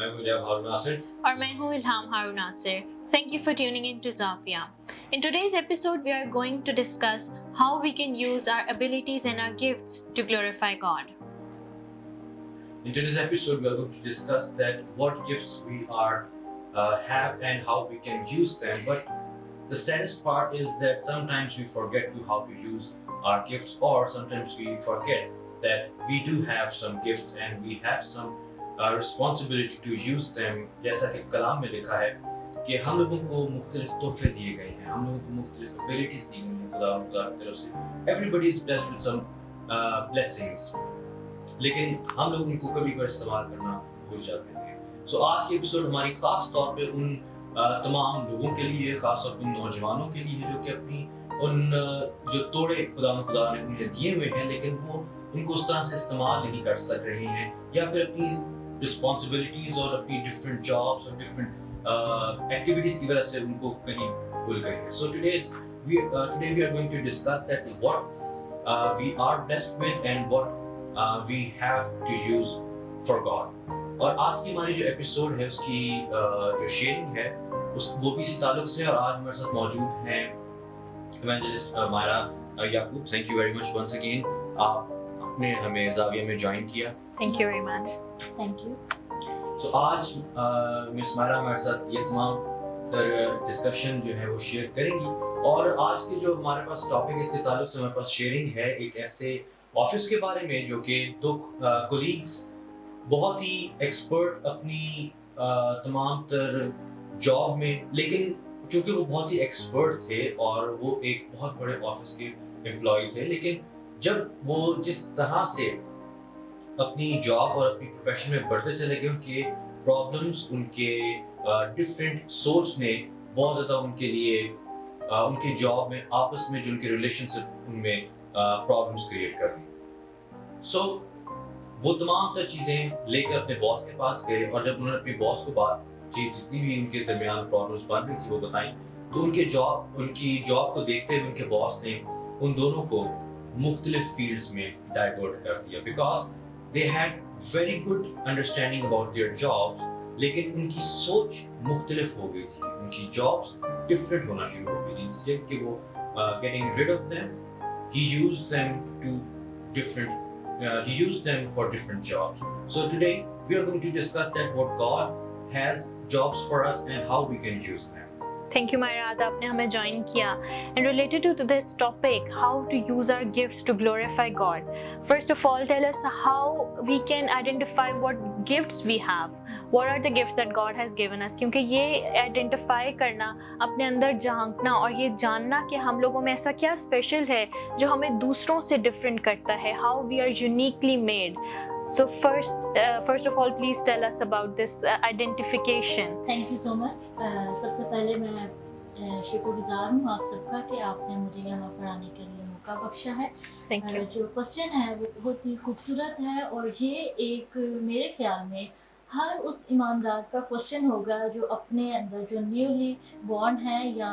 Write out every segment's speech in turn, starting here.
मैं हूं इलियास हारून नासिर और मैं हूँ इल्हाम हारून Nasir. Thank you for tuning in to Zafia. In today's episode, we are going to discuss how we can use our abilities and our gifts to glorify God. In today's episode, we are going to discuss that what gifts we have and how we can use them. But the saddest part is that sometimes we forget how to use our gifts, or sometimes we forget that we do have some gifts and we have some responsibility to use them. जैसा कि कलाम में लिखा है कि हम लोगों को मुख्तलिफ तोहफे दिए गए हैं, हम लोगों को मुख्तलिफ एबिलिटीज दी गई हैं खुदा की तरफ से. Everybody is blessed with some blessings, लेकिन हम लोग उनको कभी कभी इस्तेमाल करना भूल जाते हैं. सो आज की एपिसोड हमारी खास तौर पे उन तमाम लोगों के लिए, खास तौर पर उन नौजवानों के लिए जो कि अपनी उन जो तोड़े खुदा ने उन्हें दिए हुए हैं, लेकिन वो उनको उस तरह से इस्तेमाल नहीं कर सक रहे हैं, या फिर अपनी रिस्पॉन्सिबिलिटीज और अपनी डिफरेंट जॉब्स और डिफरेंट एक्टिविटीज की वजह से उनको कहीं भूल गए हैं. So today we are going to discuss that what we are blessed with and what we have to use for God. और आज की हमारी जो एपिसोड है उसकी जो शेयरिंग है वो भी इसी ताल्लुक से. और आज हमारे साथ मौजूद हैं evangelist Maira Yaqoob. Thank you very much once again, आपने हमें ज़ाविया में ज्वाइन किया. Thank you very much. Thank you. तो आज मिस मायरा हमारे साथ ये तमाम डिस्कशन जो है वो शेयर करेंगी. और आज के जो हमारे पास टॉपिक है इसके ताल्लुक से हमारे पास शेयरिंग है एक ऐसे ऑफिस के बारे में जो कि दो कोलीग्स बहुत ही एक्सपर्ट अपनी तमाम तर जॉब में, लेकिन चूंकि वो बहुत ही एक्सपर्ट थे और वो एक बहुत बड़े ऑफिस के एम्प्लॉय थे, लेकिन जब वो जिस तरह से अपनी जॉब और अपनी प्रोफेशन में बढ़ते चले गए, उनके प्रॉब्लम्स, उनके डिफरेंट सोच ने बहुत ज़्यादा उनके लिए उनकी जॉब में आपस में जो उनके रिलेशनशिप उनमें प्रॉब्लम्स क्रिएट कर रही. सो वो तमाम तर चीज़ें लेकर अपने बॉस के पास गए, और जब उन्होंने अपने बॉस को बातचीत जितनी भी उनके दरमियान प्रॉब्लम्स बन रही थी वो बताई, तो उनकी जॉब को देखते हुए उनके बॉस ने उन दोनों को मुख्तलिफ फील्ड्स में डाइवर्ट कर दिया. Because they had very good understanding about their jobs, लेकिन उनकी सोच मुख्तलिफ हो गई थी, उनकी जॉब्स डिफरेंट होना शुरू हो गई. इंस्टेड कि वो getting rid of them, he used them for different jobs. So today we are going to discuss that what God has jobs for us and how we can use them. Thank you, Myra. आज आपने हमें join किया. And related to this topic, how to use our gifts to glorify God. First of all, tell us how we can identify what gifts we have. What are the gifts that God has given us? क्योंकि ये identify करना, अपने अंदर झांकना और ये जानना कि हम लोगों में ऐसा क्या स्पेशल है जो हमें दूसरों से डिफरेंट करता है. How we are uniquely made. So first of all, please tell us about this identification. Thank you so much. सबसे पहले मैं शुक्रगुजार हूँ आप सबका कि आपने मुझे यहाँ पढ़ाने के लिए मौका बख्शा है. Thank you. जो क्वेश्चन है वो बहुत ही खूबसूरत है, और ये एक मेरे ख्याल में हर उस ईमानदार का क्वेश्चन होगा जो अपने अंदर जो न्यूली बॉर्न है या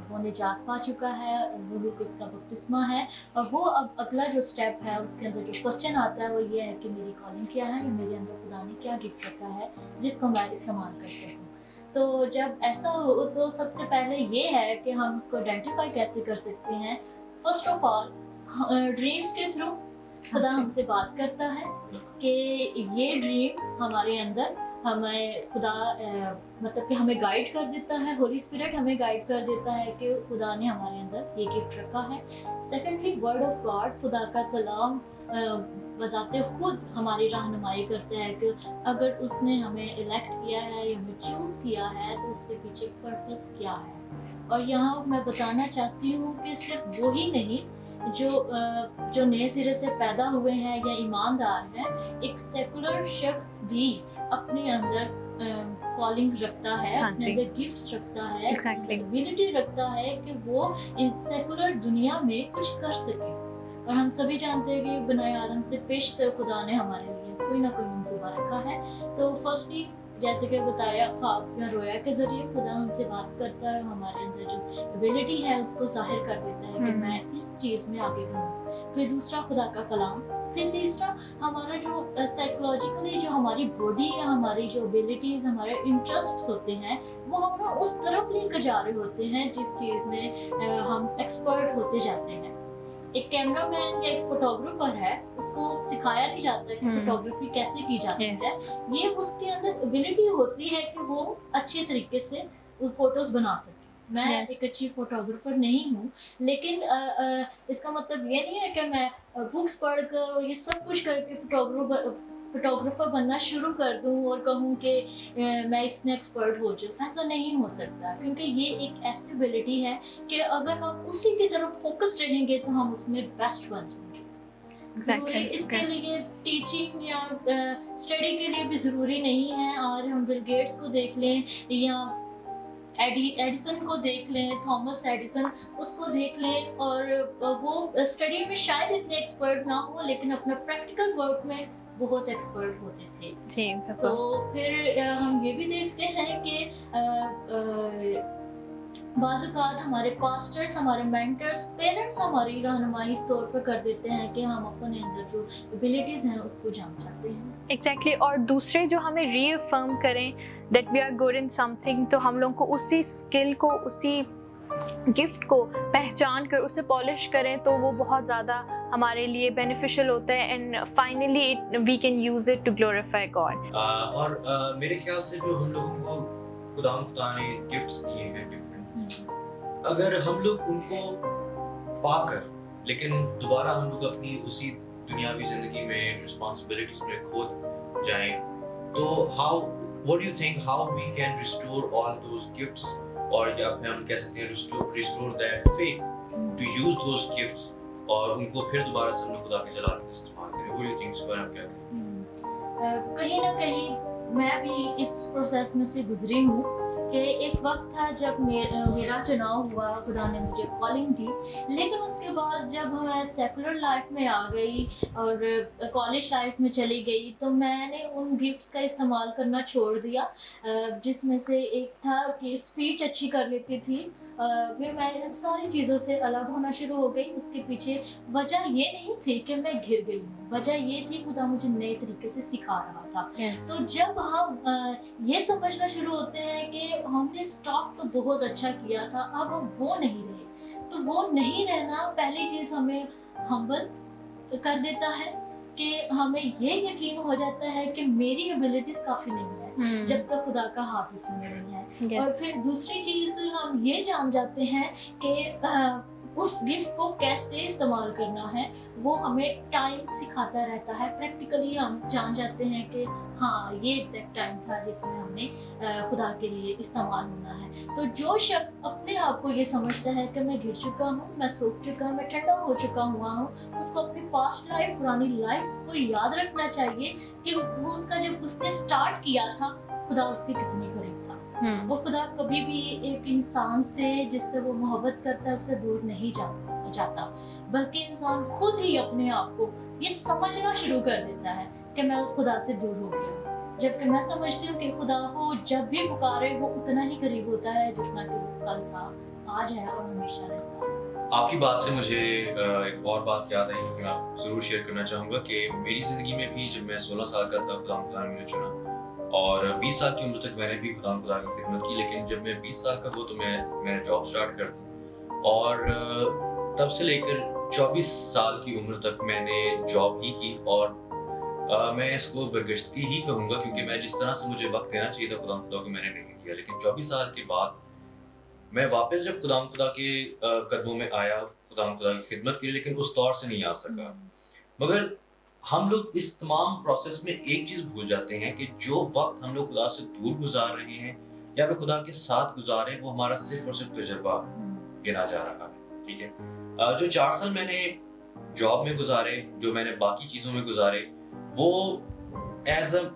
वो निजात पा चुका है, वो किसका बपतिस्मा है, और वो अब अगला जो स्टेप है उसके अंदर जो क्वेश्चन आता है वो ये है कि मेरी कॉलिंग क्या है, मेरे अंदर खुदा ने क्या गिफ्ट रखा है जिसको मैं इस्तेमाल कर सकूँ. तो जब ऐसा हो तो सबसे पहले ये है कि हम उसको आइडेंटिफाई कैसे कर सकते हैं. फर्स्ट ऑफ ऑल ड्रीम्स के थ्रू खुदा हमसे बात करता है कि ये ड्रीम हमारे अंदर हमें खुदा मतलब कि हमें गाइड कर देता है. होली स्पिरिट हमें गाइड कर देता है कि खुदा ने हमारे अंदर ये गिफ्ट रखा है. सेकेंडली वर्ड ऑफ गॉड, खुदा का कलाम बजाते खुद हमारी रहनुमाई करता है कि अगर उसने हमें इलेक्ट किया है या हमें चूज़ किया है तो उसके पीछे पर्पस क्या है. और यहाँ मैं बताना चाहती हूँ कि सिर्फ वो ही नहीं जो नए सिरे से पैदा हुए हैं या ईमानदार हैं, एक सेकुलर शख्स भी अपने अंदर कॉलिंग रखता है, अपने अंदर गिफ्ट्स रखता है, एबिलिटी रखता है कि वो इन सेकुलर दुनिया में कुछ कर सके. और हम सभी जानते हैं कि बनाए आदम से पेशतर खुदा ने हमारे लिए कोई ना कोई मंसूबा रखा है. तो फर्स्टली जैसे कि बताया ख्वाब या रोया के जरिए खुदा हमसे बात करता है, हमारे अंदर जो एबिलिटी है उसको जाहिर कर देता है कि मैं इस चीज़ में आगे बढ़ूँ. फिर दूसरा खुदा का कलाम, फिर तीसरा, हमारा जो साइकोलॉजिकली जो हमारी बॉडी या हमारी जो एबिलिटीज़, हमारे इंटरेस्ट्स होते हैं, वो हमें उस तरफ लेकर जा रहे होते हैं जिस चीज़ में हम एक्सपर्ट होते जाते हैं। एक कैमरामैन या एक फोटोग्राफर है, उसको सिखाया नहीं जाता कि फोटोग्राफी कैसे की जाती है। ये उसके अंदर एबिलिटी होती है कि वो अच्छे तरीके से वो फोटोज बना सके। मैं एक अच्छी फोटोग्राफर नहीं हूँ, लेकिन इसका मतलब ये नहीं है कि मैं बुक्स पढ़कर और ये सब कुछ करके फोटोग्राफर बनना शुरू कर दूँ और कहूँ कि मैं इसमें एक्सपर्ट हो जाऊँ। ऐसा नहीं हो सकता, क्योंकि ये एक ऐसी एबिलिटी है कि अगर हम उसी की तरफ फोकस रहेंगे तो हम उसमें बेस्ट बन जाएंगे। ज़रूरी इसके लिए टीचिंग या स्टडी के लिए भी ज़रूरी नहीं है। और हम बिल गेट्स को देख लें या एडिसन को देख लें, थॉमस एडिसन, उसको देख लें, और वो स्टडी में शायद इतने एक्सपर्ट ना हो, लेकिन अपना प्रैक्टिकल वर्क में बहुत एक्सपर्ट होते थे। जी, तो फिर हम ये भी देखते हैं कि बाज़ औक़ात हमारे पास्टर्स, हमारे मेंटर्स, पेरेंट्स हमारी रहनुमाई इस तौर पर कर देते हैं कि हम अपने अंदर जो एबिलिटीज़ हैं उसको जान जाते हैं। एग्जैक्टली और दूसरे जो हमें रीअफर्म करें that we are good in something, तो हम लोग को उसी स्किल को, उसी गिफ्ट को पहचान कर उसे पॉलिश करें तो वो बहुत ज़्यादा हमारे लिए बेनिफिशियल होता है, and finally we can use it to glorify God. और मेरे ख्याल से जो हम लोगों को खुदा ने गिफ्ट्स दिए हैं डिफरेंट, अगर हम लोग उनको पाकर लेकिन दोबारा हम लोग अपनी उसी दुनियावी जिंदगी में रिस्पांसिबिलिटीज में खो जाएं, तो what do you think how we can restore all those gifts, और या फिर हम कह सकते हैं restore that faith to use those gifts, और उनको फिर दोबारा से हम लोग खुदा के जलाल में इस्तेमाल करें। व्हाट डू यू थिंक, इस पर आप क्या कहें? कहीं ना कहीं मैं भी इस प्रोसेस में से गुजरी हूँ कि एक वक्त था जब मेरा चुनाव हुआ, खुदा ने मुझे कॉलिंग दी, लेकिन उसके बाद जब मैं सेकुलर लाइफ में आ गई और कॉलेज लाइफ में चली गई, तो मैंने उन गिफ्ट्स का इस्तेमाल करना छोड़ दिया, जिसमें से एक था कि स्पीच अच्छी कर लेती थी। फिर मैं इन सारी चीज़ों से अलग होना शुरू हो गई। उसके पीछे वजह ये नहीं थी कि मैं घिर गई हूँ, वजह ये थी खुदा मुझे नए तरीके से सिखा रहा था। तो जब हम ये समझना शुरू होते हैं कि हमने स्टार्ट तो बहुत अच्छा किया था, अब हम वो नहीं रहे, तो वो नहीं रहना पहली चीज़ हमें हम्बल कर देता है कि हमें ये यकीन हो जाता है कि मेरी एबिलिटीज काफ़ी नहीं है जब तक खुदा का हाथ इसमें नहीं है। और फिर दूसरी चीज़ हम ये जान जाते हैं कि उस गिफ्ट को कैसे इस्तेमाल करना है, वो हमें टाइम सिखाता रहता है। प्रैक्टिकली हम जान जाते हैं कि हाँ, ये एग्जैक्ट टाइम था जिसमें हमने खुदा के लिए इस्तेमाल होना है। तो जो शख्स अपने आप को ये समझता है कि मैं गिर चुका हूँ, मैं सूख चुका हूँ, मैं ठंडा हो चुका हुआ हूँ, उसको अपनी पास्ट लाइफ, पुरानी लाइफ को याद रखना चाहिए कि वो उसका जब उसने स्टार्ट किया था, खुदा उसके कितने करीब था। वो खुदा कभी भी एक इंसान से जिससे वो मोहब्बत करता है उससे दूर नहीं जाता, बल्कि इंसान खुद ही अपने आप को ये समझना शुरू कर देता है कि मैं खुदा से दूर हो गया हूँ। जबकि मैं समझती हूँ कि खुदा को जब भी पुकारे वो उतना ही करीब होता है जितना कि वो कल था, आज है और हमेशा रहता है। आपकी बात से मुझे एक और बात याद आई जो कि मैं ज़रूर शेयर करना चाहूँगा कि मेरी ज़िंदगी में भी जब मैं 16 साल का था, खुदा ने मुझे चुना, और 20 साल की उम्र तक मैंने भी खुदा की खिदमत की। लेकिन जब मैं 20 साल का हुआ तो मैं जॉब स्टार्ट कर दी, और तब से लेकर 24 साल की उम्र तक मैंने जॉब ही की। और मैं इसको बरगश्तगी ही कहूँगा, क्योंकि मैं जिस तरह से मुझे वक्त देना चाहिए था खुदा को मैंने नहीं दिया। लेकिन 24 साल के बाद मैं वापस जब खुदा के कदमों में आया, खुदा की खिदमत की, लेकिन उस दौर से नहीं आ सका। मगर हम लोग इस तमाम प्रोसेस में एक चीज़ भूल जाते हैं कि जो वक्त हम लोग खुदा से दूर गुजार रहे हैं या फिर खुदा के साथ गुजारे, वो हमारा सिर्फ और सिर्फ तजुर्बा गिना जा रहा है। ठीक है, जो 4 साल मैंने जॉब में गुजारे, जो मैंने बाकी चीज़ों में गुजारे, वो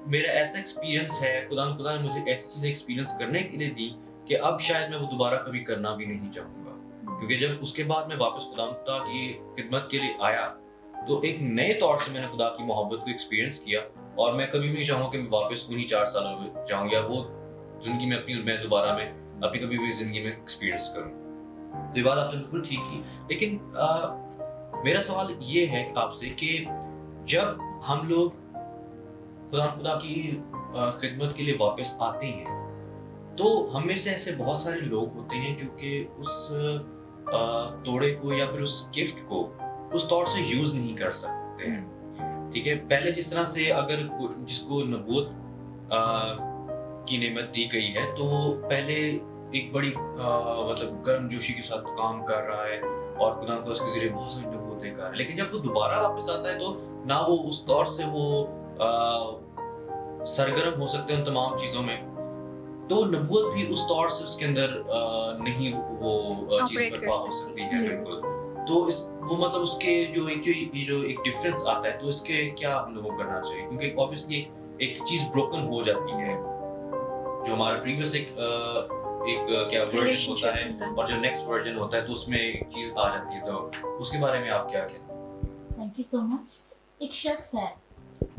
मेरा ऐसा एक्सपीरियंस है, खुदा ने मुझे ऐसी चीज़ें एक्सपीरियंस करने के लिए दी कि अब शायद मैं वो दोबारा कभी करना भी नहीं चाहूँगा। क्योंकि जब उसके बाद मैं वापस खुदा की खिदमत के लिए आया, तो एक नए तौर से मैंने खुदा की मोहब्बत को एक्सपीरियंस किया, और मैं कभी भी नहीं चाहूँगा कि मैं वापस उन्हीं 4 सालों में जाऊँ या वो ज़िंदगी में मैं दोबारा अपनी कभी भी ज़िंदगी में एक्सपीरियंस करूँ। तो ये बात आपने बिल्कुल ठीक की। लेकिन मेरा सवाल ये है आपसे कि جب ہم لوگ خدا کی خدمت کے لیے واپس آتے ہیں تو ہم میں سے ایسے بہت سارے لوگ ہوتے ہیں جو کہ اس توڑے کو یا پھر اس گفٹ کو اس طور سے یوز نہیں کر سکتے ہیں. ٹھیک ہے, پہلے جس طرح سے اگر جس کو نبوت کی نعمت دی گئی ہے تو پہلے ایک بڑی مطلب گرم جوشی کے ساتھ کام کر رہا ہے اور خدا کو اس کے ذریعے بہت ساری نبوتیں کر رہا ہے, لیکن جب وہ دوبارہ واپس آتا ہے تو نہ وہ اس طور سے وہ سرگرم ہو سکتے ہیں ان تمام چیزوں میں, تو نبوت بھی اس طور سے اس کے اندر نہیں وہ چیز برپا ہو سکتی ہے. بالکل. تو وہ مطلب اس کے جو ایک ڈفرینس آتا ہے تو اس کے کیا ہم لوگوں کو کرنا چاہیے, کیونکہ اوبویسلی ایک چیز بروکن ہو جاتی ہے جو ہمارا پریویس ایک کیا ورژن ہوتا ہے اور جو نیکسٹ ورژن ہوتا ہے تو اس میں ایک چیز آ جاتی ہے, تو اس کے بارے میں آپ کیا کہتے ہیں؟ تھینک یو سو مچ. ایک شخص ہے,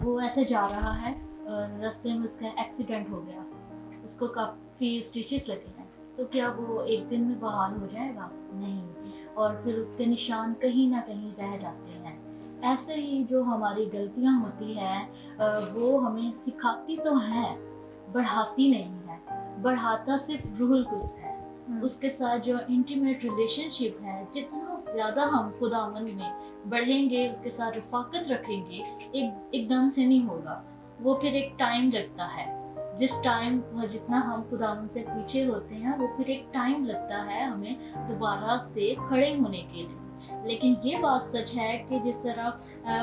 وہ ایسے جا رہا ہے اور راستے میں اس کا ایکسیڈنٹ ہو گیا, اس کو کافی اسٹیچز لگے ہیں, تو کیا وہ ایک دن میں بحال ہو جائے گا؟ نہیں, اور پھر اس کے نشان کہیں نہ کہیں رہ جاتے ہیں. ایسے ہی جو ہماری غلطیاں ہوتی ہیں وہ ہمیں سکھاتی تو ہیں, بڑھاتی نہیں ہے. بڑھاتا صرف روح القدس ہے. اس کے ساتھ جو انٹیمیٹ ریلیشن شپ ہے, جتنا زیادہ ہم خداوند میں بڑھیں گے, اس کے ساتھ رفاقت رکھیں گے, ایک دم سے نہیں ہوگا. وہ پھر ایک ٹائم لگتا ہے. جس ٹائم جتنا ہم خداوند سے پیچھے ہوتے ہیں وہ پھر ایک ٹائم لگتا ہے ہمیں دوبارہ سے کھڑے ہونے کے لیے. لیکن یہ بات سچ ہے کہ جس طرح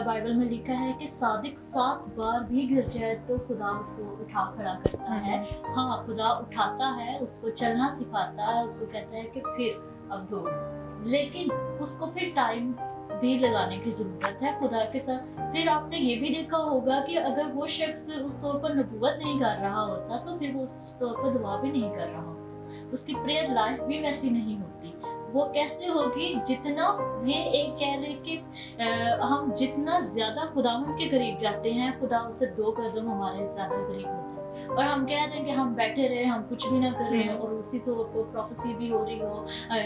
بائبل میں لکھا ہے کہ صادق 7 بار بھی گر جائے تو خدا اس کو اٹھا کھڑا کرتا ہے. ہاں, خدا اٹھاتا ہے, اس کو چلنا سکھاتا ہے, اس کو کہتا ہے کہ پھر اب دوڑ, لیکن اس کو پھر ٹائم بھی لگانے کی ضرورت ہے خدا کے ساتھ. پھر آپ نے یہ بھی دیکھا ہوگا کہ اگر وہ شخص اس طور پر نبوت نہیں کر رہا ہوتا تو پھر وہ اس طور پر دعا بھی نہیں کر رہا ہوتا, اس کی پریئر لائف بھی ویسی نہیں ہوتی. وہ کیسے ہوگی؟ جتنا یہ ایک کہہ لے کہ ہم جتنا زیادہ خداوند کے قریب جاتے ہیں, خدا اس سے 2 قدم ہمارے زیادہ قریب ہوتے ہیں. اور ہم کہہ رہے ہیں کہ ہم بیٹھے رہے, ہم کچھ بھی نہ کر رہے ہیں اور اسی طور پر پروفیسی بھی ہو رہی ہو,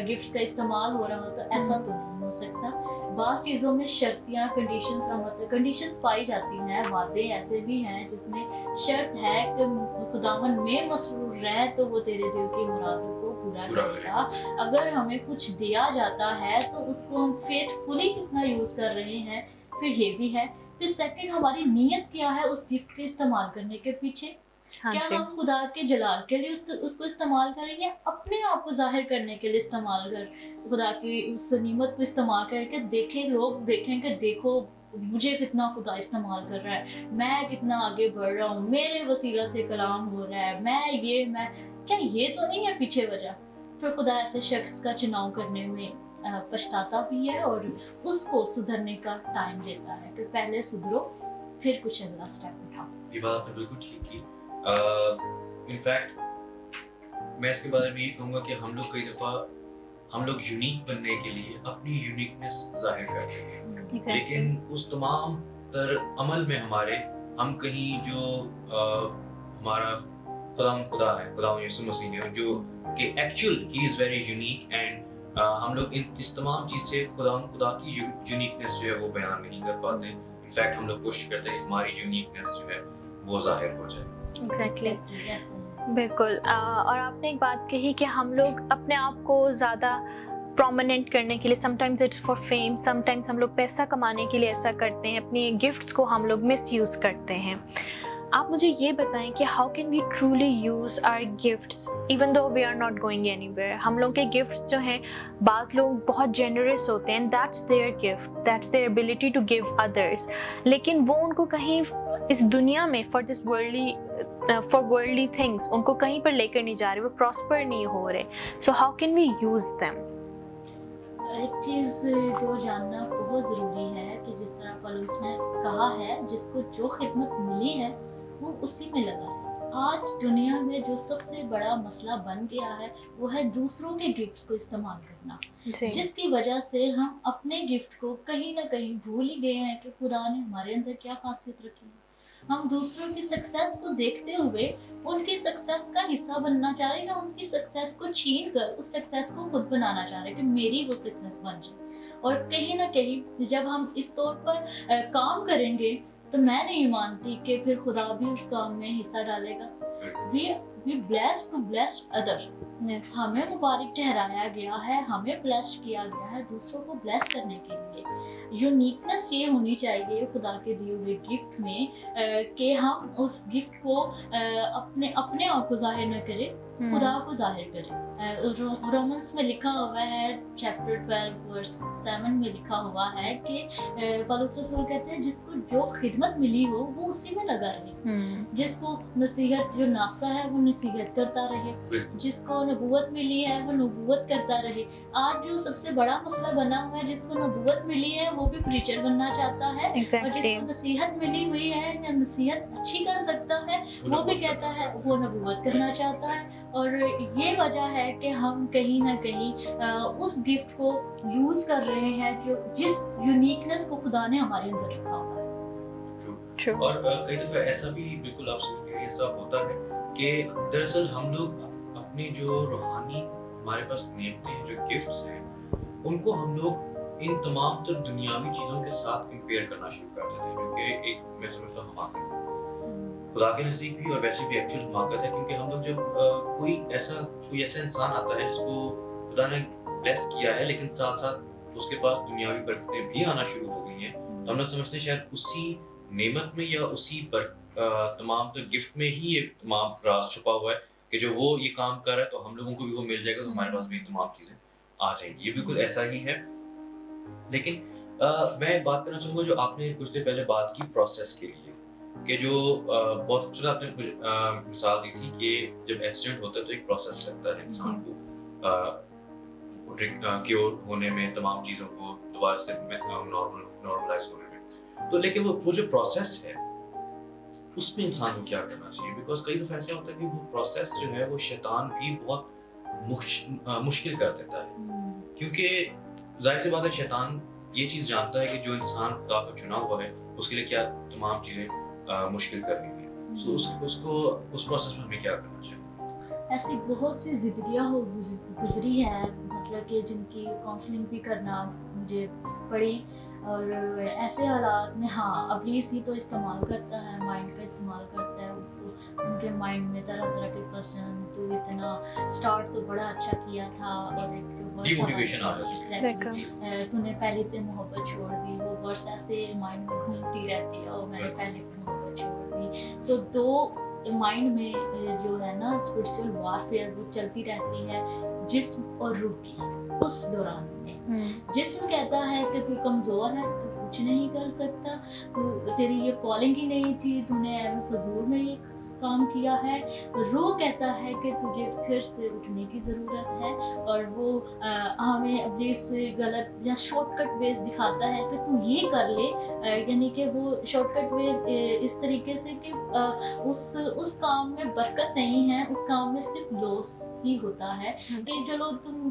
گفٹس کا استعمال ہو رہا ہو, تو ایسا تو نہیں ہو سکتا. بعض چیزوں میں شرطیاں کنڈیشنز پائی جاتی ہیں. وعدے ایسے بھی ہیں جس میں شرط ہے کہ خداوند میں مسرور رہ تو وہ تیرے دل کی مرادوں کو پورا کرے گا. اگر ہمیں کچھ دیا جاتا ہے تو اس کو ہم فیتھ فلی کتنا یوز کر رہے ہیں, پھر یہ بھی ہے. پھر سیکنڈ, ہماری نیت کیا ہے اس گفٹ کے استعمال کرنے کے پیچھے. کیا ہم خدا کے جلال کے لیے اس کو استعمال کریں گے, اپنے آپ کو ظاہر کرنے کے لیے استعمال کر, خدا کی اس نعمت کو استعمال کر کے دیکھیں, لوگ دیکھیں کہ دیکھو مجھے کتنا خدا استعمال کر رہا ہے, میں کتنا آگے بڑھ رہا ہوں, میرے وسیلہ سے کلام ہو رہا ہے, میں کیا یہ تو نہیں ہے پیچھے وجہ؟ پھر خدا ایسے شخص کا چناؤ کرنے میں پچھتاتا بھی ہے اور اس کو سدھرنے کا ٹائم دیتا ہے کہ پہلے سدھرو پھر کچھ اگلا سٹیپ اٹھاؤ. یہ بات آپ نے بالکل ٹھیک کی. انفیکٹ میں اس کے بارے میں یہ کہوں گا کہ ہم لوگ کئی دفعہ یونیک بننے کے لیے اپنی یونیکنیس ظاہر کرتے ہیں, لیکن اس تمام تر عمل میں ہم کہیں جو ہمارا خدا ہے, خدا یسوع مسیح ہے, جو کہ actual he is very unique, and ہم لوگ اس تمام چیز سے خدا کی یونیکنیس جو ہے وہ بیان نہیں کر پاتے ہیں. انفیکٹ ہم لوگ کوشش کرتے ہیں کہ ہماری یونیکنیس جو ہے وہ ظاہر ہو جائے. ایگزیکٹلی, بالکل. اور آپ نے ایک بات کہی کہ ہم لوگ اپنے آپ کو زیادہ پرومیننٹ کرنے کے لیے, sometimes it's for fame, sometimes ہم لوگ پیسہ کمانے کے لیے ایسا کرتے ہیں, اپنی گفٹس کو ہم لوگ مس یوز کرتے ہیں. آپ مجھے یہ بتائیں کہ how can we truly use our gifts even though we are not going anywhere. ہم لوگ کے گفٹس جو ہیں, بعض لوگ بہت جنرس ہوتے ہیں, that's their gift, that's their ability to give others, لیکن وہ ان کو کہیں اس دنیا میں فار ورلڈلی تھنگس ان کو کہیں پر لے کر نہیں جا رہے, وہ پراسپر نہیں ہو رہے. So how can we use them? ایک چیز جو جاننا بہت ضروری ہے کہ جس طرح پولس نے کہا ہے, جس کو جو خدمت ملی ہے وہ اسی میں لگا ہے. آج دنیا میں جو سب سے بڑا مسئلہ بن گیا ہے وہ ہے دوسروں کے گفٹس کو استعمال کرنا, جس کی وجہ سے ہم اپنے گفٹ کو کہیں نہ کہیں بھول ہی گئے ہیں کہ خدا نے ہمارے اندر کیا خاصیت رکھی ہے. ہم دوسروں کی سکسیس کو دیکھتے ہوئے ان کی سکسیس کا حصہ بننا چاہ رہے ہیں, ان کی سکسیس کو چھین کر اس سکسیس کو خود بنانا چاہ رہے ہیں کہ میری وہ سکسیس بن جائے. اور کہیں نہ کہیں جب ہم اس طور پر کام کریں گے تو میں نہیں مانتی کہ پھر خدا بھی اس کام میں حصہ ڈالے گا. we blessed to bless other. Yes. ہمیں مبارک ٹھہرایا گیا ہے, ہمیں بلیسڈ کیا گیا ہے دوسروں کو بلیس کرنے کے لیے. یونیکنیس یہ ہونی چاہیے خدا کے دیے ہوئے گفٹ میں کہ ہم اس گفٹ کو اپنے آپ کو ظاہر نہ کریں, خدا کو ظاہر کریں. رومنس میں لکھا ہوا ہے چیپٹر 12 ورس 7 میں لکھا ہوا ہے کہ پولس رسول کہتے ہیں جس کو جو خدمت ملی ہو وہ اسی میں لگا رہے, جس کو نصیحت جو ناسا ہے وہ نصیحت کرتا رہے, جس کو نبوت ملی ہے وہ نبوت کرتا رہے. آج جو سب سے بڑا مسئلہ بنا ہوا ہے, جس کو نبوت ملی ہے وہ بھی پریچر بننا چاہتا ہے, اور جس کو نصیحت ملی ہوئی ہے یا نصیحت اچھی کر سکتا ہے وہ بھی کہتا ہے وہ نبوت کرنا چاہتا ہے. اور یہ وجہ ہے کہ ہم کہیں نہ کہیں اس گفٹ کو یوز کر رہے ہیں جو جس یونیکنیس کو خدا نے ہمارے اندر رکھا ہوا ہے. اور کئی دفعہ ایسا بھی بالکل آپ سے ایسا ہوتا ہے کہ دراصل ہم لوگ اپنے جو روحانی ہمارے پاس نعمتیں ہیں, جو گفٹس ہیں, ان کو ہم لوگ ان تمام تر دنیاوی چیزوں کے ساتھ کمپیئر کرنا شروع کر دیتے ہیں, جو کہ ایک میں سمجھتا ہوں حماقت ہے خدا کے نزدیک بھی, اور ویسے بھی ایکچوئل حماقت ہے. کیونکہ ہم لوگ جب کوئی ایسا انسان آتا ہے جس کو خدا نے بلیس کیا ہے لیکن ساتھ ساتھ اس کے پاس دنیاوی برکتیں بھی آنا شروع ہو گئی ہیں, تو ہم لوگ سمجھتے ہیں شاید اسی نعمت میں یا اسی تمام تو گفٹ میں ہی یہ تمام راز چھپا ہوا ہے کہ جو وہ یہ کام کر رہا ہے تو ہم لوگوں کو بھی وہ مل جائے گا, تو ہمارے پاس بھی تمام چیزیں آ جائیں گی. یہ بالکل ایسا ہی ہے. لیکن میں بات کرنا چاہوں گا جو آپ نے کچھ دیر پہلے بات کی پروسیس کے لیے, کہ جو بہت خوبصورت آپ نے مجھے مثال دی تھی کہ جب ایکسیڈنٹ ہوتا ہے تو ایک پروسیس لگتا ہے انسان کو کیور ہونے میں, تمام چیزوں کو دوبارہ سے نارملائز ہونے میں. تو لیکن وہ جو پروسیس ہے اس میں انسان کو کیا کرنا چاہیے, بیکاز کئی دفعہ ایسا ہوتا ہے کہ وہ پروسیس جو ہے وہ شیطان بھی بہت مشکل کر دیتا ہے. کیونکہ ظاہر سی بات ہے شیطان یہ چیز جانتا ہے کہ جو انسان خدا کا چنا ہوا ہے اس کے لیے کیا تمام چیزیں مشکل کرنی ہے. سو اس پروسیس میں ہمیں کیا کرنا چاہیے؟ ایسی بہت سی زندگیاں گزری ہیں, مطلب کہ جن کی کاؤنسلنگ بھی کرنا مجھے پڑی, اور ایسے حالات میں ہاں ابلیس ہی تو استعمال کرتا ہے, مائنڈ کا استعمال کرتا ہے اس کو, ان کے مائنڈ میں طرح طرح کے کوسچن, تو اتنا اسٹارٹ تو بڑا اچھا کیا تھا اور ایک ڈیموٹیویشن آ جاتی ہے, تو نے پہلے سے محبت چھوڑ دی, وہ ورس ایسے مائنڈ میں گھومتی رہتی ہے, اور میں نے پہلے سے محبت چھوڑ دی. تو دو مائنڈ میں جو ہے نا اسپرچل وارفیئر وہ چلتی رہتی ہے جسم اور روح کی. اس دوران میں جسم کہتا ہے کہ تو کمزور ہے, تو کچھ نہیں کر سکتا, تو تیری یہ کالنگ ہی نہیں تھی, تو نے فضول میں یہ کام کیا ہے. روح کہتا ہے کہ تجھے پھر سے اٹھنے کی ضرورت ہے, اور وہ ہمیں ابلیس غلط یا شارٹ کٹ ویز دکھاتا ہے کہ تو یہ کر لے, یعنی کہ وہ شارٹ کٹ ویز اس طریقے سے کہ اس کام میں برکت نہیں ہے, اس کام میں صرف لوس ہی ہوتا ہے. کہ چلو تم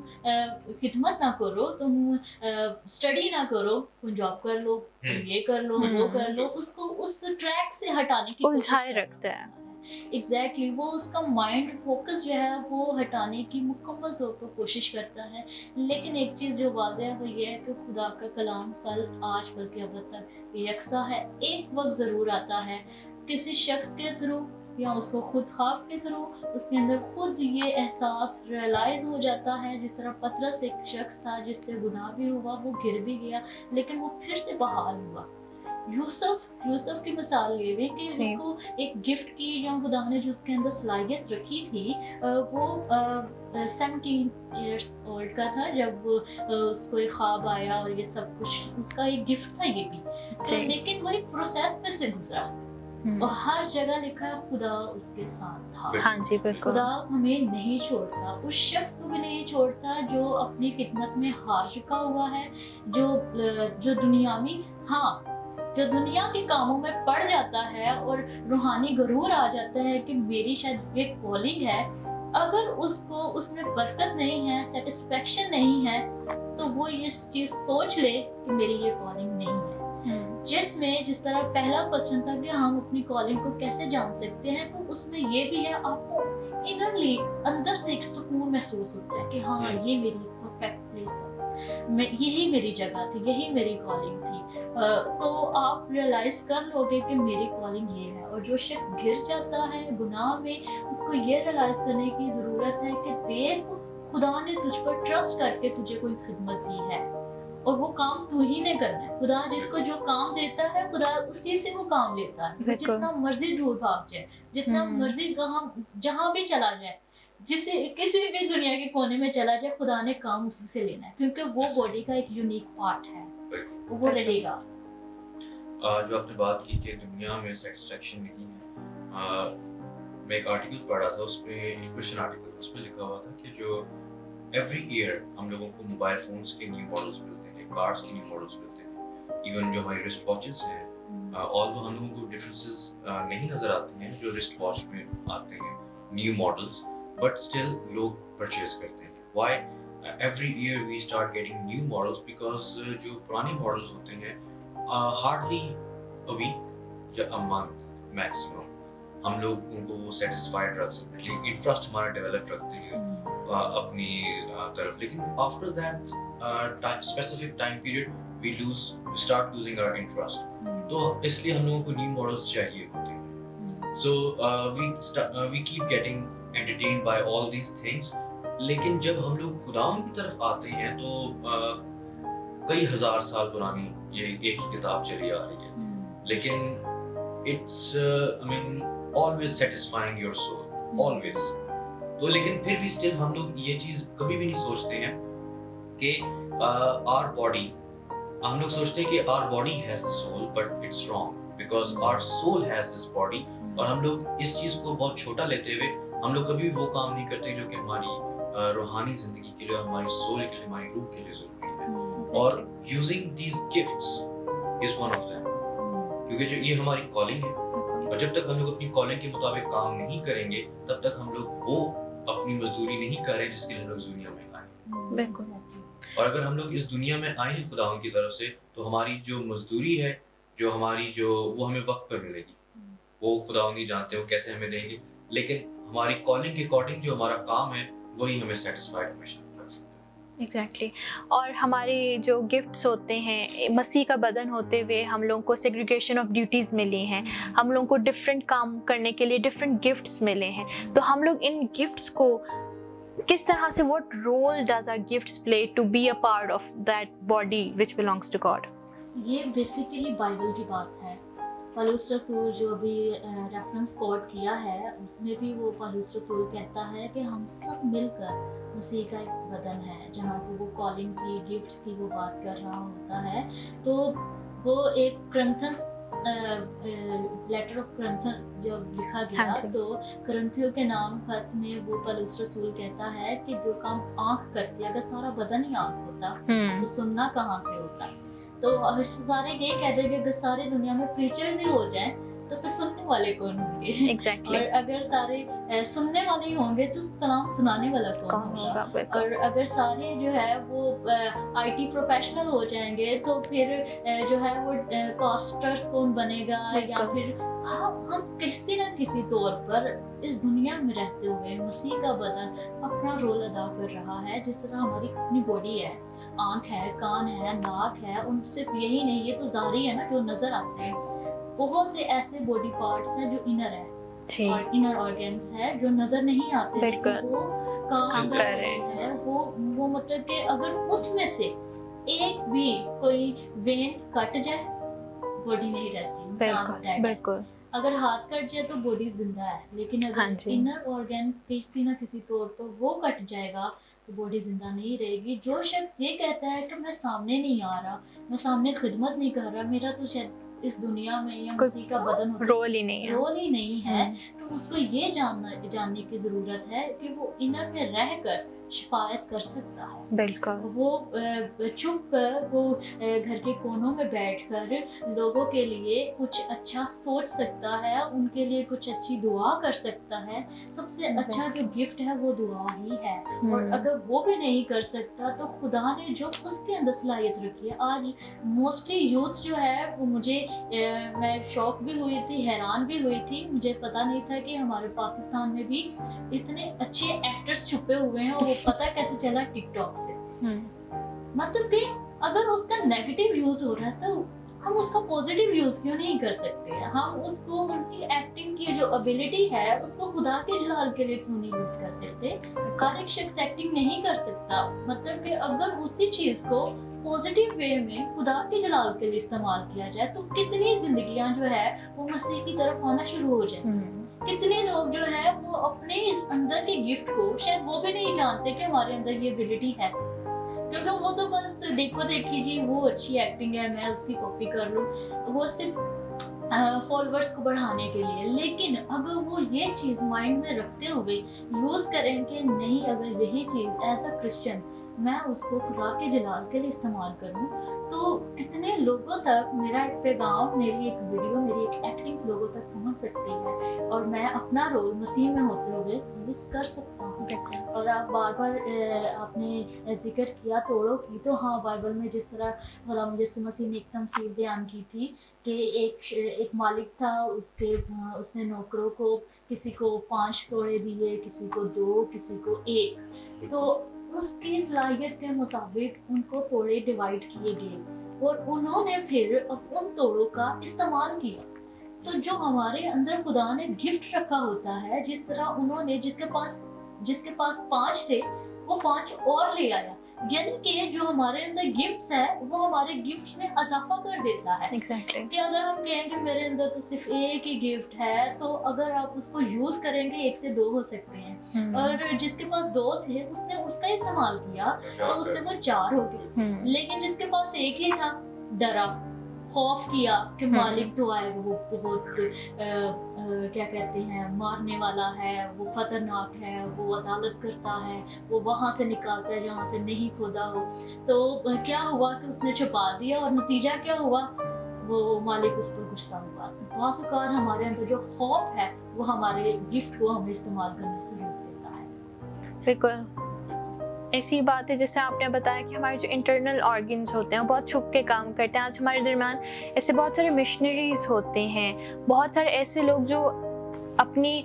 خدمت نہ کرو, تم اسٹڈی نہ کرو, تم جاب کر لو, یہ کر لو, وہ کر لو, اس کو اس ٹریک سے ہٹانے کی کوشش رکھتا ہے. ایگزیکٹلی وہ اس کا مائنڈ فوکس جو ہے وہ ہٹانے کی مکمل طور پر کوشش کرتا ہے. لیکن ایک چیز جو واضح ہے وہ یہ ہے کہ خدا کا کلام کل آج بلکہ اب تک یکساں ہے. ایک وقت ضرور آتا ہے کسی شخص کے تھرو یا اس کو خود خواب کے تھرو اس کے اندر خود یہ احساس ریئلائز ہو جاتا ہے, جس طرح پطرس ایک شخص تھا جس سے گناہ بھی ہوا, وہ گر بھی گیا لیکن وہ پھر سے بحال ہوا. یوسف کی مثال لے لیں کہ اس کو ایک گفٹ کی یا خدا نے جو اس کے اندر صلاحیت رکھی تھی, وہ 17 ایئرس اولڈ کا تھا جب اس کو ایک خواب آیا, اور یہ سب کچھ اس کا ایک گفٹ تھا یہ بھی, لیکن وہ ایک پروسیس پہ سے گزرا, اور ہر جگہ لکھا خدا اس کے ساتھ تھا. ہاں جی بالکل, خدا ہمیں نہیں چھوڑتا, اس شخص کو بھی نہیں چھوڑتا جو اپنی خدمت میں ہار چکا ہوا ہے, جو جو دنیا کے کاموں میں پڑ جاتا ہے اور روحانی غرور آ جاتا ہے کہ میری شاید یہ کالنگ ہے. اگر اس میں برکت نہیں ہے, سیٹسفیکشن نہیں ہے, تو وہ یہ چیز سوچ لے کہ میری یہ کالنگ نہیں ہے. جس طرح پہلا کوسچن تھا کہ ہم اپنی کالنگ کو کیسے جان سکتے ہیں, تو اس میں یہ بھی ہے آپ کو इनरली अंदर से एक सुकून महसूस होता है कि हाँ ये मेरी परफेक्ट प्लेस है, मैं यही मेरी जगह थी, यही मेरी कॉलिंग थी। तो आप रियलाइज कर लोगे कि मेरी कॉलिंग ये है। और जो शख्स गिर जाता है गुनाह में, उसको ये रियलाइज करने की ज़रूरत है कि देख खुदा ने तुझ पर ट्रस्ट करके तुझे कोई खिदमत दी है और वो काम तू ही ने करना है। खुदा जिसको जो काम देता है खुदा उसी से वो काम लेता है। वो बिल्कुल। जितना मर्जी दूर भाग जाए, जितना मर्जी जहाँ भी चला जाए, किसी भी दुनिया के कोने में चला जाए, खुदा ने काम उसी से लेना है, क्योंकि वो बॉडी का एक यूनिक पार्ट है, वो रहेगा। जो आपने बात की कि दुनिया में सेटिस्फेक्शन नहीं है, मैं एक आर्टिकल पढ़ा था, उसमें एक क्वेश्चन आर्टिकल था, उसमें लिखा हुआ था कि जो एवरी ईयर हम लोगों को मोबाइल फोन्स के न्यू मॉडल्स मिलते हैं, कार्स के न्यू मॉडल्स मिलते हैं, इवन जो हमारी रिस्ट वॉचेस हैं, ऑल्दो हम लोगों को डिफरेंसेस नहीं नजर आते हैं जो रिस्ट वॉच में आते हैं न्यू मॉडल्स, बट स्टिल लोग परचेज करते हैं। Why every year we start getting new models? Because जो पुराने मॉडल्स होते हैं हार्डली अ वीक या अ मंथ मैक्सिमम हम लोग उनको सेटिस्फाइड रख सकते हैं, इंटरेस्ट हमारा डेवलप रखते हैं अपनी तरफ, लेकिन after that specific time period we start losing our interest. तो इसलिए हम लोगों को न्यू मॉडल्स चाहिए होते हैं। So we keep getting entertained by all these things. लेकिन जब हम लोग खुदावंद की तरफ आते हैं तो कई हजार साल पुरानी ये एक ही किताब चली आ रही है, लेकिन it's I mean always satisfying your soul, always. तो लेकिन फिर भी स्टिल हम लोग ये चीज कभी भी नहीं सोचते हैं कि आवर बॉडी, हम लोग सोचते हैं कि our body has the soul, but it's wrong because our soul has this body. और हम लोग इस चीज को बहुत छोटा लेते हुए हम लोग कभी भी वो काम नहीं करते जो कि हमारी रूहानी जिंदगी के लिए, हमारी सोल के लिए, हमारी रूह के लिए जरूरी है। और using these gifts is one of them, क्योंकि जो ये हमारी कॉलिंग है, और जब तक हम लोग अपनी कॉलिंग के मुताबिक काम नहीं करेंगे तब तक हम लोग वो अपनी मजदूरी नहीं कर रहे जिसके लिए हम लोग इस दुनिया में आए। बिल्कुल। और अगर हम लोग इस दुनिया में आए हैं खुदावंद की तरफ से, तो हमारी जो मजदूरी है, जो हमारी वो हमें वक्त पर मिलेगी, वो खुदावंद ही जानते हैं वो कैसे हमें देंगे, लेकिन हमारी कॉलिंग के अकॉर्डिंग जो हमारा काम है वही हमें सेटिस्फाइड हमेशा रख सकता है। एग्जैक्टली। और हमारे जो गिफ्ट्स होते हैं, मसीह का बदन होते हुए हम लोगों को सेग्रीगेशन ऑफ ड्यूटीज़ मिली हैं, हम लोगों को डिफरेंट काम करने के लिए डिफरेंट गिफ्ट्स मिले हैं। तो हम लोग इन गिफ्ट्स को किस तरह से, what role does our gifts play to be a part of that body which belongs to God? ये बेसिकली बाइबल की बात है। पौलुस रसूल जो भी रेफरेंस कोट किया है उसमें भी वो पौलुस रसूल कहता है कि हम सब मिलकर मसीह का एक बदन है। जहाँ पे वो कॉलिंग की, गिफ्ट्स की वो बात कर रहा होता है, तो वो एक क्रंथस लेटर ऑफ क्रंथन जब लिखा गया, तो करंथियों के नाम खत में वो पौलुस रसूल कहता है कि जो काम आँख करती है, अगर सारा बदन ही आँख होता तो सुनना कहाँ से होता। तो सारे ये कहते हैं कि अगर सारे दुनिया में प्रीचर्स ही हो जाएं तो फिर सुनने वाले कौन होंगे? Exactly. और अगर सारे सुनने वाले ही होंगे तो कलाम सुनाने वाला कौन होगा? और अगर सारे जो है वो आईटी प्रोफेशनल हो जाएंगे तो फिर जो है वो कास्टर्स कौन बनेगा? या फिर हम किसी न किसी तौर पर इस दुनिया में रहते हुए मसीह का बदन अपना रोल अदा कर रहा है। जिस तरह हमारी अपनी बॉडी है, आँख है, कान है, नाक है, उन सिर्फ यही नहीं, ये तो ज़ाहिरी है ना जो नजर आते हैं, बहुत से ऐसे बॉडी पार्ट्स हैं जो इनर है और इनर ऑर्गन्स है जो नजर नहीं आते, लेकिन वो काम कर रहे हैं। वो मतलब कि अगर उसमें से एक भी कोई वेन कट जाए, बॉडी नहीं रहती। बिल्कुल। अगर हाथ कट जाए तो बॉडी जिंदा है, लेकिन अगर इनर ऑर्गन किसी न किसी तौर पर वो कट जाएगा तो बॉडी जिंदा नहीं रहेगी। जो शख्स ये कहता है कि मैं सामने नहीं आ रहा, मैं सामने खिदमत नहीं कर रहा, मेरा तो शायद इस दुनिया में या मसीह का बदन रोल ही नहीं है, तो उसको ये जानने की ज़रूरत है कि वो इनर में रहकर शफायत कर सकता है। बिल्कुल। वो चुप कर वो घर के कोनों में बैठकर लोगों के लिए कुछ अच्छा सोच सकता है, उनके लिए कुछ अच्छी दुआ कर सकता है। सबसे अच्छा जो गिफ्ट है वो दुआ ही है। और अगर वो भी नहीं कर सकता तो खुदा ने जो उसके अंदर सलाहियत रखी है, आज मोस्टली यूथ जो है वो मुझे मैं शॉक भी हुई थी, हैरान भी हुई थी। मुझे पता नहीं था कि हमारे पाकिस्तान में भी इतने अच्छे एक्टर्स छुपे हुए हैं, और वो पता कैसे चला टिकटॉक से। मतलब कि अगर उसका नेगेटिव यूज हो रहा है तो हम उसका पॉजिटिव यूज क्यों नहीं कर सकते हैं? हम उसको उनकी एक्टिंग की जो एबिलिटी है उसको खुदा के जलाल के लिए क्यों नहीं यूज कर सकते? हर एक शख्स एक्टिंग नहीं कर सकता। मतलब कि अगर उसी चीज को पॉजिटिव वे में खुदा के जलाल के लिए इस्तेमाल किया जाए तो कितनी जिंदगियां जो है वो मसीह की तरफ आना शुरू हो जाए। कितने लोग जो है वो अपने इस अंदर के गिफ्ट को शायद वो भी नहीं जानते कि हमारे अंदर ये एबिलिटी है, क्योंकि वो तो बस देखो देखी जी वो अच्छी एक्टिंग है मैं उसकी कॉपी कर लूं, वो सिर्फ फॉलोअर्स को बढ़ाने के लिए। लेकिन अगर वो ये चीज माइंड में रखते हुए यूज करें कि नहीं, अगर यही चीज एज अ क्रिश्चियन मैं उसको खुदा के जलाल के लिए इस्तेमाल करूं तो कितने लोगों तक मेरा एक पैगाम, मेरी एक वीडियो, मेरी एक एक्टिंग लोगों तक पहुंच सकती है, और मैं अपना रोल मसीह में होते हुए मिस कर सकता हूँ। और आप बार बार आपने जिक्र किया तोड़ों की, तो हाँ, बाइबल में जिस तरह खुदा मुजस्सिम मसीह ने एक तमसील बयान की थी कि एक मालिक था, उसने नौकरों को किसी को 5 तोड़े दिए, किसी को 2, किसी को 1, तो उसकी सलाहियत के मुताबिक उनको तोड़े डिवाइड किए गए और उन्होंने फिर उन तोड़ों का इस्तेमाल किया। तो जो हमारे अंदर खुदा ने गिफ्ट रखा होता है, जिस तरह उन्होंने जिसके पास 5 थे वो 5 और ले आया, यानी कि जो हमारे अंदर गिफ्ट्स है वो हमारे गिफ्ट्स में इजाफा कर देता है। एग्जैक्टली। कि अगर हम कहें कि मेरे अंदर तो सिर्फ एक ही गिफ्ट है, तो अगर आप उसको यूज करेंगे 1 से 2 हो सकते हैं, और जिसके पास 2 थे उसने उसका इस्तेमाल किया तो उससे वो 4 हो गए। लेकिन जिसके पास एक ही था, डरा, खौफ किया कि मालिक तो आएगा, वो बहुत क्या कहते हैं मारने वाला है, वो खतरनाक है, वो अदालत करता है, वो वहां से निकालता है जहाँ से नहीं खोदा हो। तो क्या हुआ कि उसने छुपा दिया, और नतीजा क्या हुआ, वो मालिक उस पर गुस्सा हुआ। बहुत औक़ात हमारे अंदर जो खौफ है वो हमारे गिफ्ट को हमें इस्तेमाल करने से रोक देता है। बिल्कुल ऐसी बात है जैसे आपने बताया कि हमारे जो इंटरनल ऑर्गन्स होते हैं वो बहुत छुप के काम करते हैं। आज हमारे दरमियान ऐसे बहुत सारे मिशनरीज होते हैं, बहुत सारे ऐसे लोग जो अपनी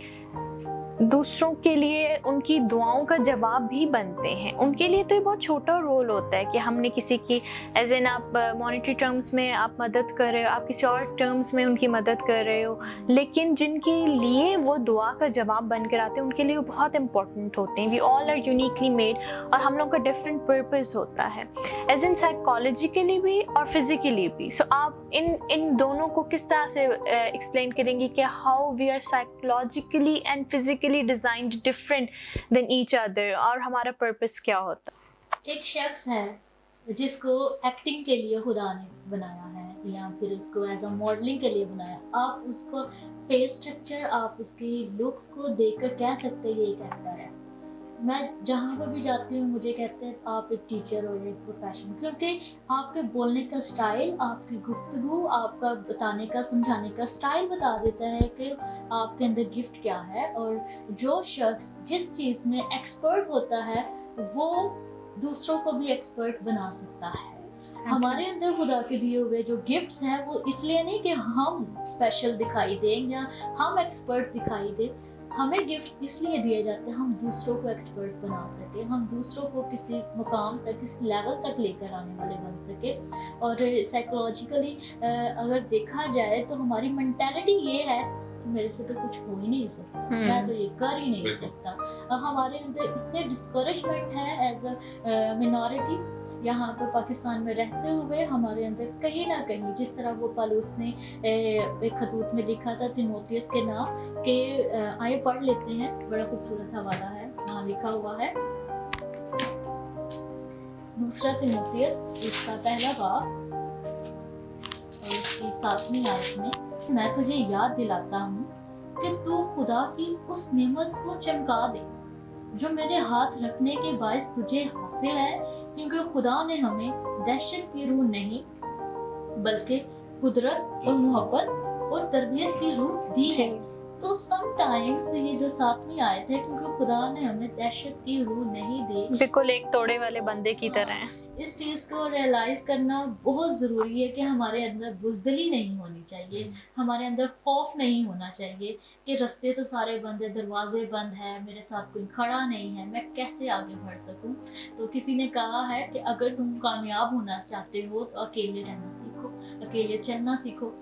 दूसरों के लिए उनकी दुआओं का जवाब भी बनते हैं। उनके लिए तो ये बहुत छोटा रोल होता है कि हमने किसी की एज एन आप मॉनेटरी टर्म्स में आप मदद कर रहे हो, आप किसी और टर्म्स में उनकी मदद कर रहे हो, लेकिन जिनके लिए वो दुआ का जवाब बनकर आते हैं उनके लिए वो बहुत इंपॉर्टेंट होते हैं। We all are uniquely made और हम लोग का डिफरेंट पर्पस होता है एज इन साइकोलॉजिकली भी और फिजिकली भी। सो आप इन दोनों को किस तरह से एक्सप्लेन करेंगे कि how we are psychologically and physically designed different than each other, और हमारा पर्पस क्या होता है? एक शख्स है जिसको एक्टिंग के लिए खुदा ने बनाया है या फिर उसको एज अ मॉडलिंग के लिए बनाया। आप उसको फेस स्ट्रक्चर, आप उसकी लुक्स को देखकर कह सकते हैं ये एक एक्टर है। मैं जहाँ पर भी जाती हूँ मुझे कहते हैं आप एक टीचर हो या एक प्रोफेशनल, क्योंकि आपके बोलने का स्टाइल, आपकी गुफ्तगू, आपका बताने का समझाने का स्टाइल बता देता है कि आपके अंदर गिफ्ट क्या है। और जो शख्स जिस चीज़ में एक्सपर्ट होता है वो दूसरों को भी एक्सपर्ट बना सकता है। हमारे अंदर खुदा के दिए हुए जो गिफ्ट्स हैं वो इसलिए नहीं कि हम स्पेशल दिखाई दें या हम एक्सपर्ट दिखाई दें, हमें गिफ्ट्स इसलिए दिए जाते हैं हम दूसरों को एक्सपर्ट बना सके, हम दूसरों को किसी मुकाम तक, किसी लेवल तक लेकर आने वाले बन सके। और साइकोलॉजिकली अगर देखा जाए तो हमारी मेंटालिटी ये है कि मेरे से तो कुछ हो ही नहीं सकता, मैं तो ये कर ही नहीं सकता। हमारे अंदर इतने डिस्करेजमेंट है एज अ मिनॉरिटी यहाँ पर पाकिस्तान में रहते हुए, हमारे अंदर कहीं ना कहीं जिस तरह वो पौलुस ने एक खतूत में लिखा था तीमुथियुस के नाम के, आइए पढ़ लेते हैं, बड़ा खूबसूरत हवाला है, वहाँ लिखा हुआ है दूसरा तीमुथियुस इसका पहला बाब और इसकी 7वीं आयत में, मैं तुझे याद दिलाता हूँ कि तू खुदा की उस नेमत को चमका दे जो मेरे हाथ रखने के बायस तुझे हासिल है, क्योंकि खुदा ने हमें दहशत की रूह नहीं बल्कि कुदरत और मोहब्बत और तरबियत की रूह दी है। तो समटाइम्स ये जो 7वीं आयत है, क्योंकि खुदा ने हमें दहशत की रूह नहीं दी, बिल्कुल एक तोड़े वाले बंदे की तरह है। इस चीज़ को रियलाइज़ करना बहुत ज़रूरी है कि हमारे अंदर बुज़दिली नहीं होनी चाहिए, हमारे अंदर खौफ नहीं होना चाहिए कि रास्ते तो सारे बंद हैं, दरवाजे बंद हैं, मेरे साथ कोई खड़ा नहीं है, मैं कैसे आगे बढ़ सकूं। तो किसी ने कहा है कि अगर तुम कामयाब होना चाहते हो तो अकेले रहना सीखो, अकेले चलना सीखो।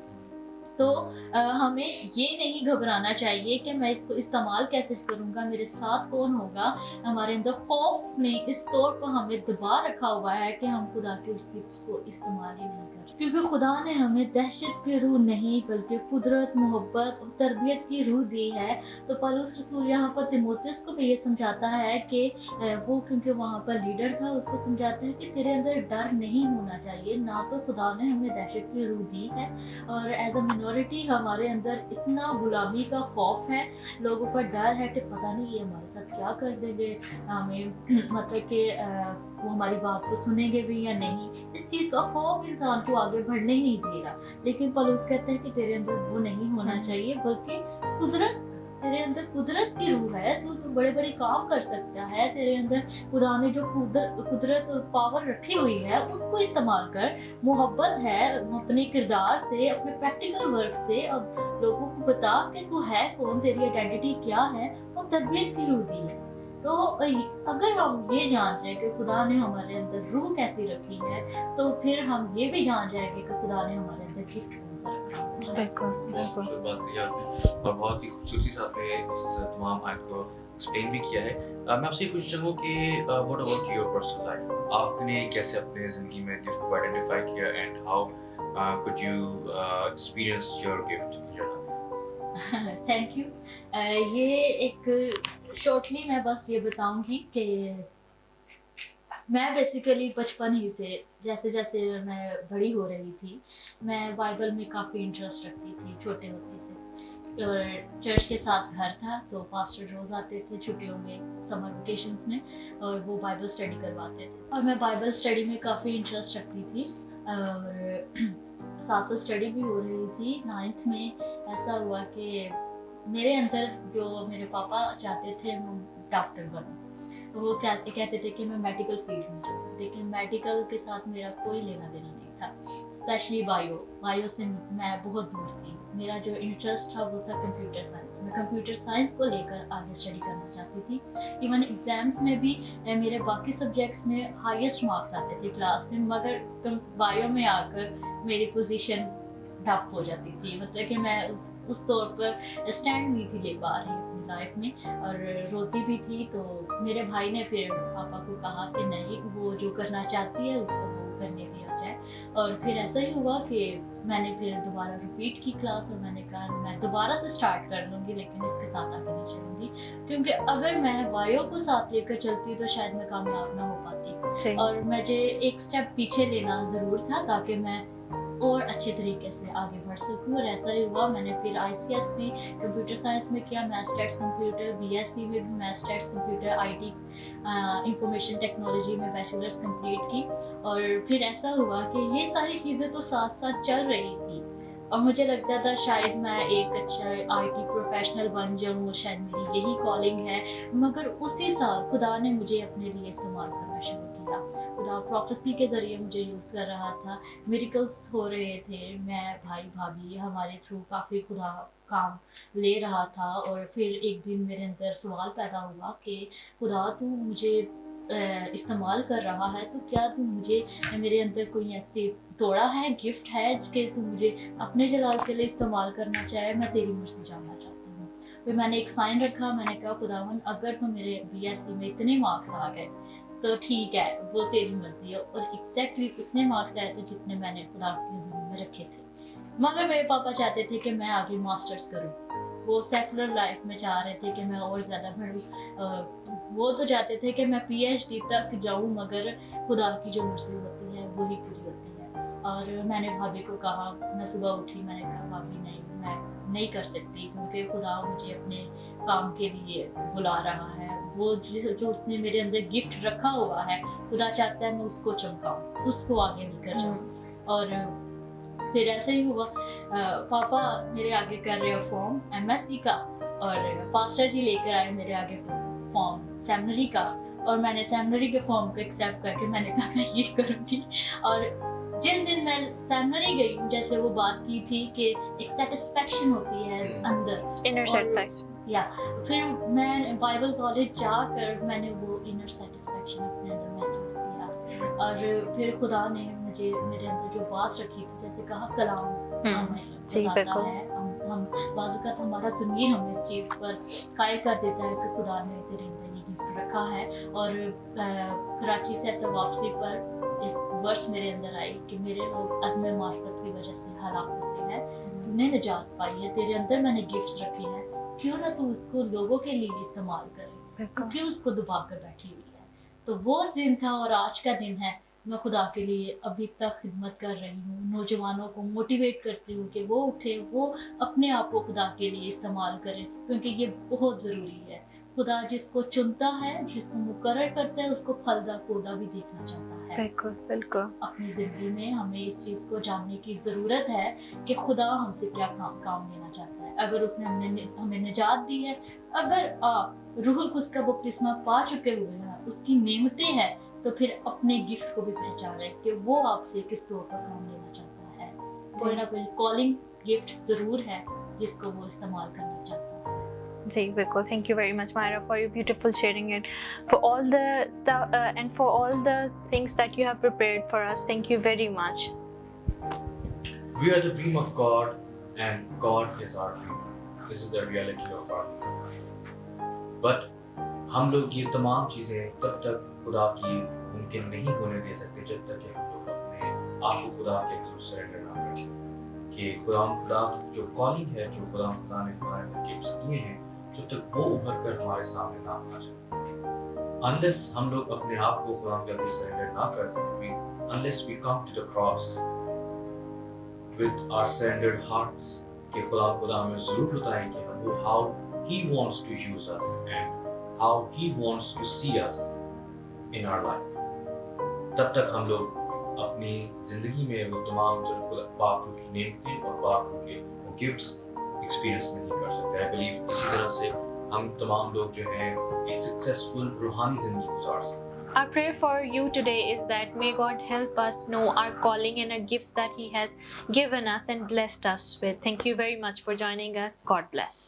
तो हमें ये नहीं घबराना चाहिए कि मैं इसको इस्तेमाल कैसे करूँगा, मेरे साथ कौन होगा। हमारे अंदर खौफ ने इस तौर पर हमें दबा रखा हुआ है कि हम खुदा के उस गिफ्ट्स को इस्तेमाल ही नहीं कर, क्योंकि खुदा ने हमें दहशत की रूह नहीं बल्कि कुदरत, मोहब्बत और तरबियत की रूह दी है। तो पौलुस रसूल यहाँ पर तीमुथियुस को भी ये समझाता है कि वो क्योंकि वहाँ पर लीडर था, उसको समझाता है कि तेरे अंदर डर नहीं होना चाहिए, ना तो खुदा ने हमें दहशत की रूह दी है, और एज अ मिनॉरिटी हमारे अंदर इतना गुलामी का खौफ है, लोगों का डर है कि पता नहीं ये हमारे साथ क्या कर देंगे, हमें मतलब कि वो हमारी बात को सुनेंगे भी या नहीं। इस चीज़ का खौफ इंसान को आगे बढ़ने ही नहीं दे रहा। लेकिन पौलुस कहता है कि तेरे अंदर वो नहीं होना चाहिए, बल्कि कुदरत, तेरे अंदर कुदरत की रूह है, तू बड़े बड़े काम कर सकता है, तेरे अंदर खुदा ने जो कुदरत और पावर रखी हुई है उसको इस्तेमाल कर। मोहब्बत है, अपने किरदार से, अपने प्रैक्टिकल वर्क से अब लोगों को बता कि तू है कौन, तेरी आइडेंटिटी क्या है, और तरबियत की रूह दी है। तो अगर हम ये जान जाए कि खुदा ने हमारे अंदर रूह कैसी रखी है, तो फिर हम ये भी जान जाएंगे कि खुदा ने हमारे अंदर गिफ्ट कौन सा रखा है। बिल्कुल बहुत खूबसूरत बात कही आपने और बहुत ही खूबसूरती से आपने इस तमाम आयत को एक्सप्लेन भी किया है। मैं आपसे ये पूछना चाहूँगा कि what about your personal life, आपने कैसे अपने ज़िंदगी में गिफ्ट को आइडेंटिफाई किया and how could you experience your gift in your life? Thank you. ये एक शॉर्टली मैं बस ये बताऊंगी कि मैं बेसिकली बचपन ही से, जैसे जैसे मैं बड़ी हो रही थी, मैं बाइबल में काफ़ी इंटरेस्ट रखती थी छोटे होते से। और चर्च के साथ घर था, तो पास्टर रोज़ आते थे छुट्टियों में, समर वेकेशंस में, और वो बाइबल स्टडी करवाते थे, और मैं बाइबल स्टडी में काफ़ी इंटरेस्ट रखती थी। और साथ साथ स्टडी भी हो रही थी। 9th में ऐसा हुआ कि मेरे अंदर, जो मेरे पापा चाहते थे मैं डॉक्टर बनूं, तो वो कहते थे कि मैं मेडिकल फील्ड में जाऊँ, लेकिन मेडिकल के साथ मेरा कोई लेना देना नहीं था, स्पेशली बायो से मैं बहुत दूर थी। मेरा जो इंटरेस्ट था वो था कंप्यूटर साइंस, मैं कंप्यूटर साइंस को लेकर आगे स्टडी करना चाहती थी। इवन एग्जाम्स में भी मेरे बाकी सब्जेक्ट्स में हाईएस्ट मार्क्स आते थे क्लास में, मगर बायो में आकर मेरी पोजीशन डप हो जाती थी, मतलब कि मैं उस तौर पर स्टैंड नहीं थी ले पा रही अपनी लाइफ में, और रोती भी थी। तो मेरे भाई ने फिर पापा को कहा कि नहीं, वो जो करना चाहती है उसको वो करने दिया जाए। और फिर ऐसा ही हुआ कि मैंने फिर दोबारा रिपीट की क्लास, और मैंने कहा मैं दोबारा से स्टार्ट कर लूँगी, लेकिन इसके साथ आगे नहीं चलूँगी, क्योंकि अगर मैं बायो को साथ लेकर चलती तो शायद मैं कामयाब ना हो पाती, और मुझे एक स्टेप पीछे लेना ज़रूर था ताकि मैं और अच्छे तरीके से आगे बढ़ सकूँ। और ऐसा ही हुआ, मैंने फिर ICS भी कंप्यूटर साइंस में किया, मैथ्स कंप्यूटर, BSc में भी maths computer, IT information technology में बैचलर्स कंप्लीट की। और फिर ऐसा हुआ कि ये सारी चीज़ें तो साथ साथ चल रही थी, और मुझे लगता था शायद मैं एक अच्छा IT प्रोफेशनल बन जाऊँ, शायद मेरी यही कॉलिंग है। मगर उसी साल खुदा ने मुझे अपने लिए इस्तेमाल करना शुरू किया। खुदा प्रोफेसी के ज़रिए मुझे यूज़ कर रहा था, मिरेकल्स हो रहे थे, मैं भाई भाभी हमारे थ्रू काफ़ी खुदा काम ले रहा था। और फिर एक दिन मेरे अंदर सवाल पैदा हुआ कि खुदा तू मुझे इस्तेमाल कर रहा है, तो क्या तू मुझे, मेरे अंदर कोई ऐसी तोड़ा है, गिफ्ट है कि तू मुझे अपने जलाल के लिए इस्तेमाल करना चाहे, मैं तेरी मर्ज़ी जानना चाहती हूँ। फिर मैंने एक साइन रखा, मैंने कहा खुदावन अगर तो मेरे BSc में इतने मार्क्स आ गए तो ठीक है, वो तेरी मर्जी है। और एग्जैक्टली उतने मार्क्स आए थे जितने मैंने खुदा की नज़र में रखे थे। मगर मेरे पापा चाहते थे कि मैं आगे मास्टर्स करूं, वो सेकुलर लाइफ में चाह रहे थे कि मैं और ज़्यादा बढ़ूं। वो तो चाहते थे कि मैं PhD तक जाऊं, मगर खुदा की जो मर्जी होती है वही पूरी होती है। और मैंने भाभी को कहा, मैं सुबह उठी, मैंने कहा भाभी नहीं, मैं नहीं कर सकती, क्योंकि खुदा मुझे अपने काम के लिए बुला रहा है, वो जो उसने मेरे अंदर गिफ्ट रखा हुआ है, खुदा चाहता है मैं उसको चमकाऊँ, उसको आगे लेकर जाऊँ। और फिर ऐसे ही हुआ, पापा मेरे आगे कर रहे हो फॉर्म एमएससी का, और पास्टर जी लेकर आए मेरे आगे फॉर्म सेमिनरी का, और मैंने सेमिनरी के फॉर्म को एक्सेप्ट करके मैंने कहा मैं ये करूँगी। और जिस दिन मैं सेमिनरी गई हूँ, जैसे वो बात की थी कि एक सेटिस्फेक्शन होती है अंदर, Inner और satisfaction. या फिर मैं बाइबल कॉलेज जाकर मैंने वो इनर सेटिस्फेक्शन अपने अंदर महसूस किया। और फिर खुदा ने मुझे मेरे अंदर जो बात रखी थी, जैसे कहा कलाम हमें जी, बताता बिल्कुल। है, हम बाज़-औक़ात हमारा ज़मीर हमें इस चीज़ पर कायल कर देता है कि खुदा ने तेरे अंदर ये गिफ्ट रखा है। और कराची से ऐसे वापसी पर एक वर्स मेरे अंदर आई कि मेरे लोग अदम मार्फत की वजह से हलाक होते हैं, तूने निजात पाई है, तेरे अंदर मैंने गिफ्ट्स रखे हैं, क्यों ना तू उसको लोगों के लिए इस्तेमाल करे, क्यों उसको दबा कर बैठी हुई है। तो वो दिन था और आज का दिन है, मैं खुदा के लिए अभी तक खिदमत कर रही हूँ, नौजवानों को मोटिवेट करती हूँ कि वो उठे, वो अपने आप को खुदा के लिए इस्तेमाल करें, क्योंकि ये बहुत ज़रूरी है। खुदा जिसको चुनता है, जिसको मुकर्रर करता है, उसको फलदा फूदा भी देखना चाहता है। बिल्कुल बिल्कुल। अपनी ज़िंदगी में हमें इस चीज़ को जानने की ज़रूरत है कि खुदा हमसे क्या काम लेना चाहता है। अगर उसने हमें निजात दी है, अगर आप रूहुल कुद्स का बपतिस्मा पा चुके हुए हैं, उसकी नेमतें हैं, तो फिर अपने गिफ्ट को भी पहचानें कि वो आपसे किस तौर पर काम लेना चाहता है। कोई ना कोई कॉलिंग गिफ्ट ज़रूर है जिसको वो इस्तेमाल करना चाहता है। जी बिल्कुल। Thank you very much, Myra, for your beautiful sharing and for all the stuff and for all the things that you have prepared for us. Thank you very much. We are the dream of God, and God is our dream. This is the reality of our dream. But हम लोग ये तमाम चीज़ें तब तक खुदा की मुमकिन नहीं होने दे सकते जब तक कि हम लोग अपने आप को खुदा के थ्रू सरेंडर ना करें। कि खुदा जो कॉलिंग है, जो खुदा ने हमारे गिफ्ट्स दिए हैं, जब तक वो उभर कर हमारे सामने ना आ जाए, unless हम लोग अपने आप को खुदा के आगे सरेंडर ना करते, unless we come to the cross with our surrendered hearts, कि खुदा हमें ज़रूर बताएं कि हम how He wants to use us and how He wants to see us in our life, तब तक हम लोग अपनी ज़िंदगी में वो तमाम जो पाक की नेमतें और पाक के वो गिफ्ट्स एक्सपीरियंस नहीं कर सकते। आई बिलीव इसी तरह से हम तमाम लोग जो हैं एक सक्सेसफुल रूहानी ज़िंदगी गुजार सकते हैं। Our prayer for you today is that may God help us know our calling and our gifts that He has given us and blessed us with. Thank you very much for joining us. God bless.